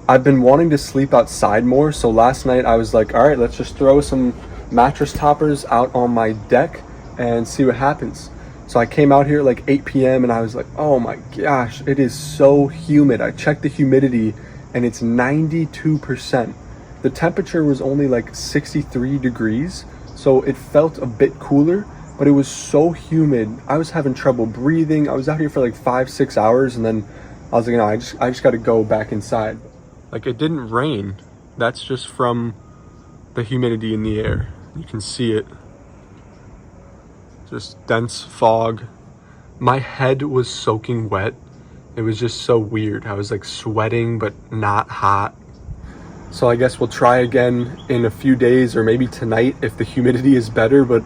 I've been wanting to sleep outside more, so last night I was like, all right, let's just throw some mattress toppers out on my deck and see what happens. So I came out here at like 8 p.m. and I was like, oh my gosh, it is so humid. I checked the humidity and it's 92%. The temperature was only like 63 degrees, so it felt a bit cooler, but it was so humid. I was having trouble breathing. I was out here for like 5, 6 hours, and then I was like, no, I just got to go back inside. Like, it didn't rain. That's just from the humidity in the air. You can see it. Just dense fog. My head was soaking wet. It was just so weird. I was like sweating, but not hot. So I guess we'll try again in a few days, or maybe tonight if the humidity is better, but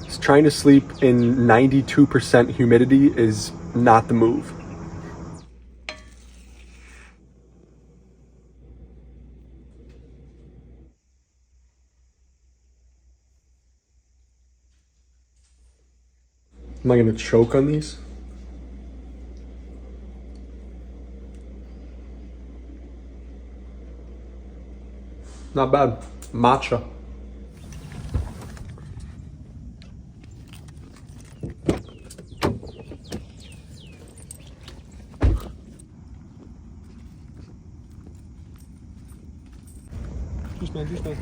just trying to sleep in 92% humidity is not the move. Am I gonna choke on these? Not bad. Matcha. Juice man.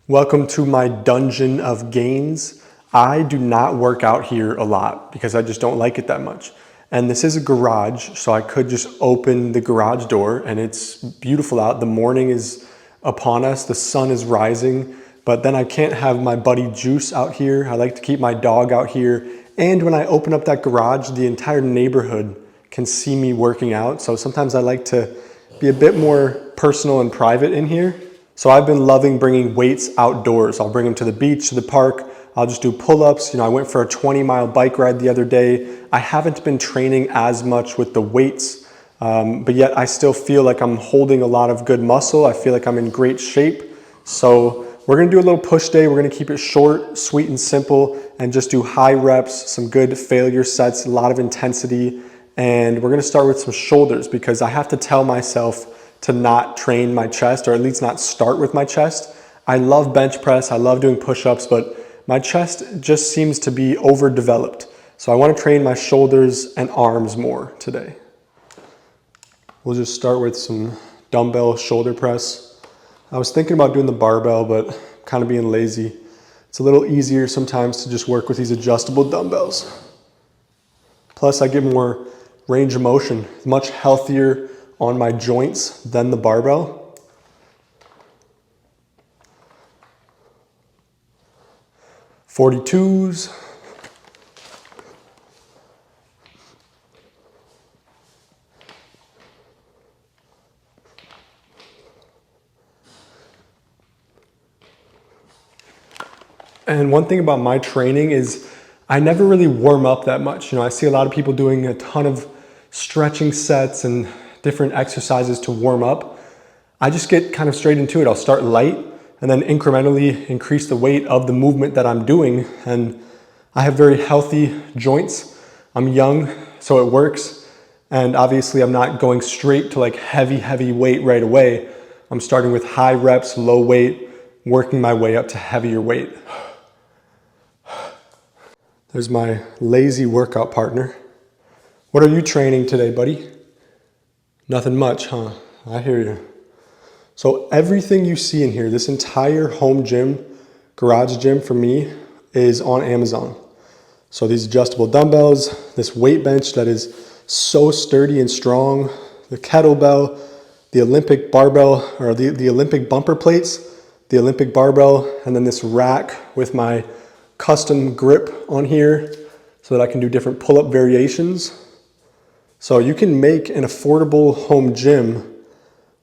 Welcome to my dungeon of gains. I do not work out here a lot because I just don't like it that much. And this is a garage, so I could just open the garage door and it's beautiful out. The morning is upon us, the sun is rising, but then I can't have my buddy Juice out here. I like to keep my dog out here. And when I open up that garage, the entire neighborhood can see me working out. So sometimes I like to be a bit more personal and private in here. So I've been loving bringing weights outdoors. I'll bring them to the beach, to the park. I'll just do pull-ups. I went for a 20-mile bike ride the other day. I haven't been training as much with the weights, but yet I still feel like I'm holding a lot of good muscle. I feel like I'm in great shape. So we're gonna do a little push day. We're gonna keep it short, sweet, and simple, and just do high reps, some good failure sets, a lot of intensity. And we're gonna start with some shoulders because I have to tell myself to not train my chest, or at least not start with my chest. I love bench press, I love doing push-ups, but my chest just seems to be overdeveloped. So I want to train my shoulders and arms more today. We'll just start with some dumbbell shoulder press. I was thinking about doing the barbell, but kind of being lazy. It's a little easier sometimes to just work with these adjustable dumbbells. Plus I get more range of motion, much healthier on my joints than the barbell. .42s. And one thing about my training is I never really warm up that much. I see a lot of people doing a ton of stretching sets and different exercises to warm up. I just get kind of straight into it. I'll start light and then incrementally increase the weight of the movement that I'm doing. And I have very healthy joints. I'm young, so it works. And obviously I'm not going straight to like heavy weight right away. I'm starting with high reps, low weight, working my way up to heavier weight. There's my lazy workout partner. What are you training today, buddy? Nothing much, huh? I hear you. So everything you see in here, this entire home gym, garage gym for me, is on Amazon. So these adjustable dumbbells, this weight bench that is so sturdy and strong, the kettlebell, the Olympic barbell, or the Olympic bumper plates, the Olympic barbell, and then this rack with my custom grip on here so that I can do different pull-up variations. So you can make an affordable home gym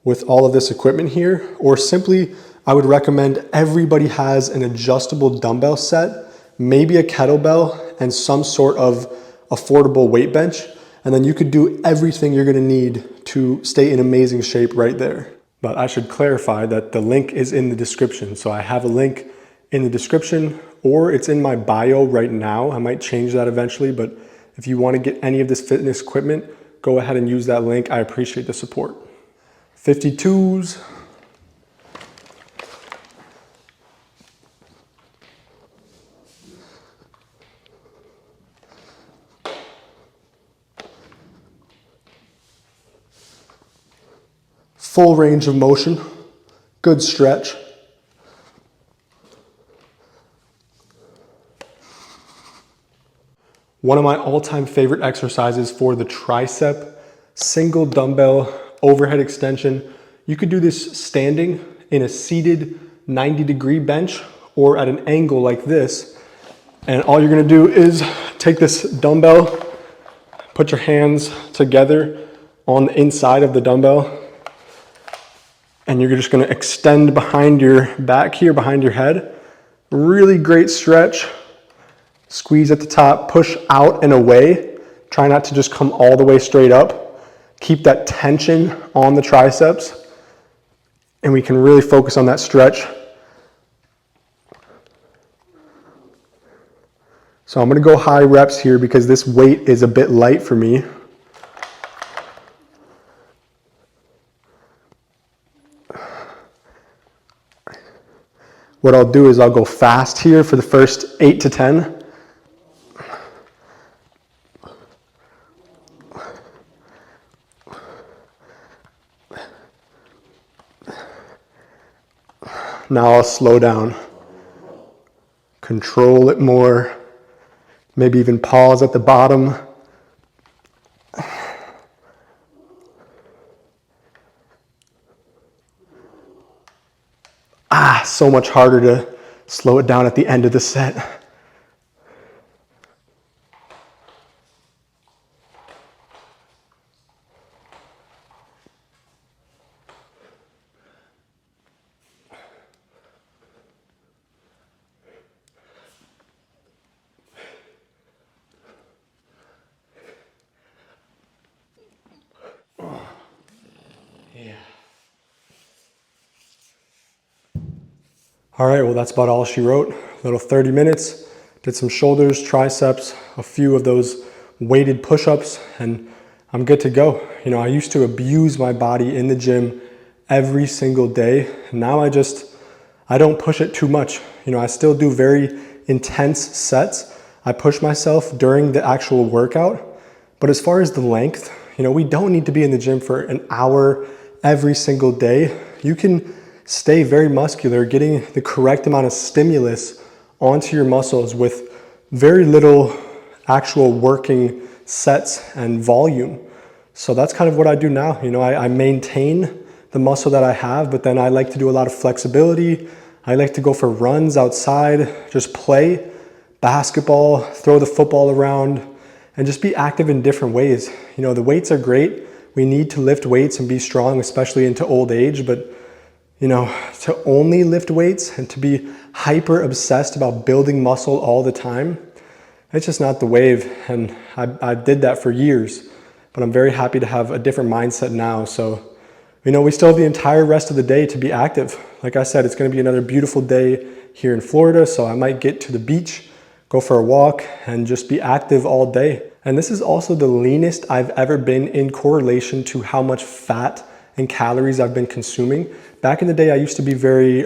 with all of this equipment here, or simply, I would recommend everybody has an adjustable dumbbell set, maybe a kettlebell, and some sort of affordable weight bench. And then you could do everything you're gonna need to stay in amazing shape right there. But I should clarify that the link is in the description. So I have a link in the description, or it's in my bio right now. I might change that eventually, but If you want to get any of this fitness equipment, go ahead and use that link. I appreciate the support. 52s. Full range of motion, good stretch. One of my all-time favorite exercises for the tricep, single dumbbell overhead extension. You could do this standing in a seated 90-degree bench or at an angle like this. And all you're gonna do is take this dumbbell, put your hands together on the inside of the dumbbell, and you're just gonna extend behind your back here, behind your head. Really great stretch. Squeeze at the top, push out and away. Try not to just come all the way straight up. Keep that tension on the triceps, and we can really focus on that stretch. So I'm gonna go high reps here because this weight is a bit light for me. What I'll do is I'll go fast here for the first 8 to 10. Now I'll slow down, control it more, maybe even pause at the bottom. So much harder to slow it down at the end of the set. All right, well, that's about all she wrote. Little 30 minutes, did some shoulders, triceps, a few of those weighted push-ups, and I'm good to go. You know, I used to abuse my body in the gym every single day. Now I don't push it too much. You know, I still do very intense sets. I push myself during the actual workout, but as far as the length, you know, we don't need to be in the gym for an hour every single day. You can stay very muscular, getting the correct amount of stimulus onto your muscles with very little actual working sets and volume. So that's kind of what I do now. You know, I maintain the muscle that I have, but then I like to do a lot of flexibility. I like to go for runs outside, just play basketball, throw the football around, and just be active in different ways. You know, the weights are great. We need to lift weights and be strong, especially into old age, but you know, to only lift weights and to be hyper obsessed about building muscle all the time, it's just not the wave. And I did that for years, but I'm very happy to have a different mindset now. So, you know, we still have the entire rest of the day to be active. Like I said, it's going to be another beautiful day here in Florida. So I might get to the beach, go for a walk, and just be active all day. And this is also the leanest I've ever been in correlation to how much fat and calories I've been consuming. Back in the day, I used to be very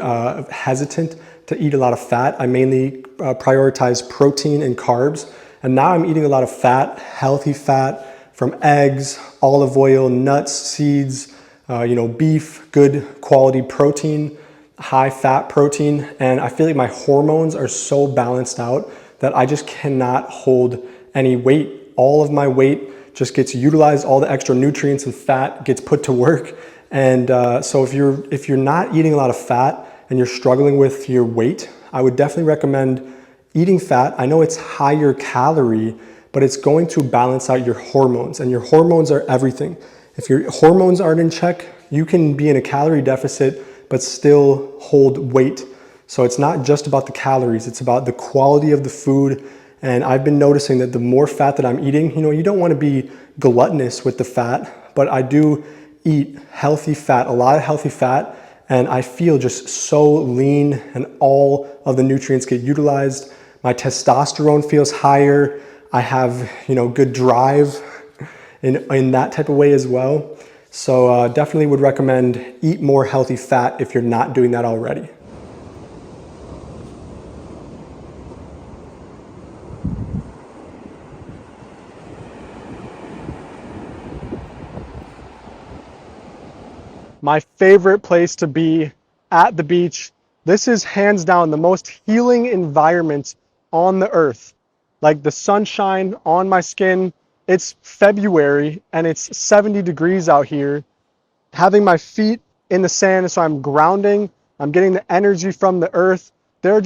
hesitant to eat a lot of fat. I mainly prioritize protein and carbs. And now I'm eating a lot of fat, healthy fat from eggs, olive oil, nuts, seeds, you know, beef, good quality protein, high fat protein. And I feel like my hormones are so balanced out that I just cannot hold any weight. All of my weight just gets utilized, all the extra nutrients and fat gets put to work. And so if you're not eating a lot of fat and you're struggling with your weight, I would definitely recommend eating fat. I know it's higher calorie, but it's going to balance out your hormones, and your hormones are everything. If your hormones aren't in check, you can be in a calorie deficit, but still hold weight. So it's not just about the calories, it's about the quality of the food. And I've been noticing that the more fat that I'm eating, you know, you don't want to be gluttonous with the fat, but I do eat healthy fat, a lot of healthy fat, and I feel just so lean and all of the nutrients get utilized. My testosterone feels higher. I have, good drive in that type of way as well. So definitely would recommend eat more healthy fat if you're not doing that already. My favorite place to be at the beach. This is hands down the most healing environment on the earth. Like the sunshine on my skin. It's February and it's 70 degrees out here. Having my feet in the sand, so I'm grounding, I'm getting the energy from the earth. There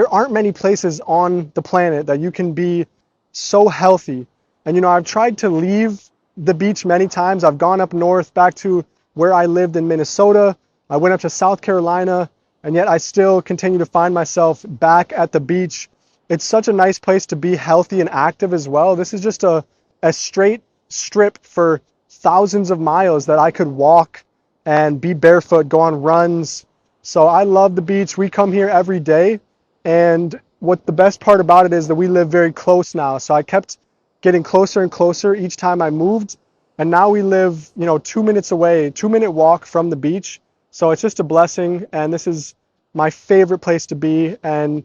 aren't many places on the planet that you can be so healthy. And I've tried to leave the beach many times. I've gone up north back to where I lived in Minnesota. I went up to South Carolina, and yet I still continue to find myself back at the beach. It's such a nice place to be healthy and active as well. This is just a straight strip for thousands of miles that I could walk and be barefoot, go on runs. So I love the beach. We come here every day. And what the best part about it is that we live very close now. So I kept getting closer and closer each time I moved. And now we live, 2 minutes away, 2-minute walk from the beach. So it's just a blessing. And this is my favorite place to be. And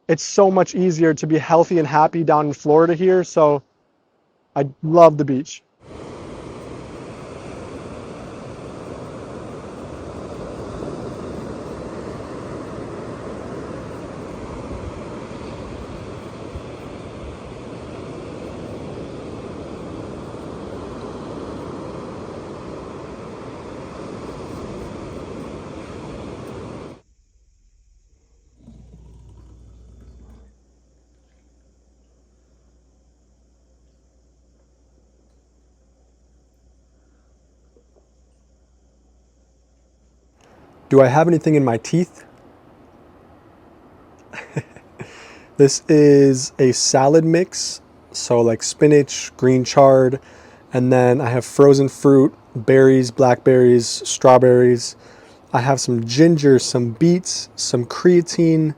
it's so much easier to be healthy and happy down in Florida here. So I love the beach. Do I have anything in my teeth? This is a salad mix, so like spinach, green chard, and then I have frozen fruit, berries, blackberries, strawberries. I have some ginger, some beets, some creatine,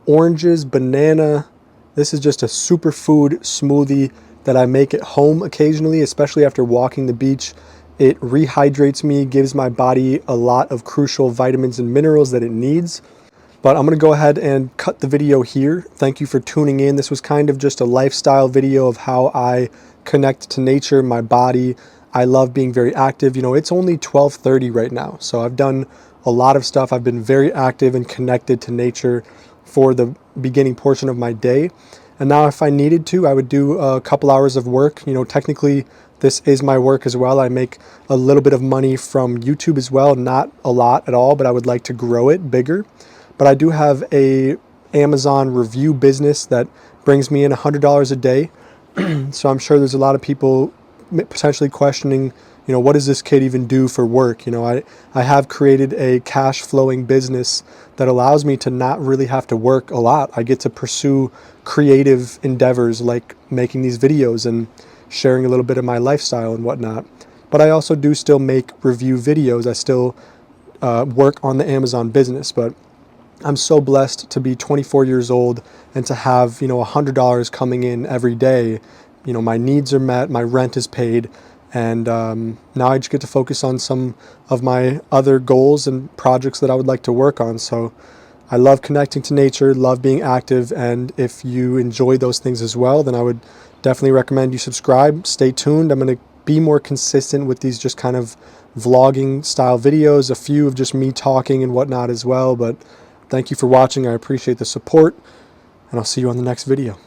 oranges, banana. This is just a superfood smoothie that I make at home occasionally, especially after walking the beach. It rehydrates me, gives my body a lot of crucial vitamins and minerals that it needs. But I'm going to go ahead and cut the video here. Thank you for tuning in. This was kind of just a lifestyle video of how I connect to nature, my body. I love being very active. It's only 12:30 right now, so I've done a lot of stuff. I've been very active and connected to nature for the beginning portion of my day. And now if I needed to, I would do a couple hours of work. Technically, this is my work as well. I make a little bit of money from YouTube as well, not a lot at all, but I would like to grow it bigger. But I do have a Amazon review business that brings me in $100 a day. So I'm sure there's a lot of people potentially questioning, what does this kid even do for work? I have created a cash flowing business that allows me to not really have to work a lot. I get to pursue creative endeavors like making these videos and sharing a little bit of my lifestyle and whatnot. But I also do still make review videos. I still work on the Amazon business, but I'm so blessed to be 24 years old and to have, $100 coming in every day. My needs are met, my rent is paid, and now I just get to focus on some of my other goals and projects that I would like to work on. So I love connecting to nature, love being active, and if you enjoy those things as well, then I would definitely recommend you subscribe. Stay tuned. I'm going to be more consistent with these just kind of vlogging style videos, a few of just me talking and whatnot as well, but thank you for watching. I appreciate the support, and I'll see you on the next video.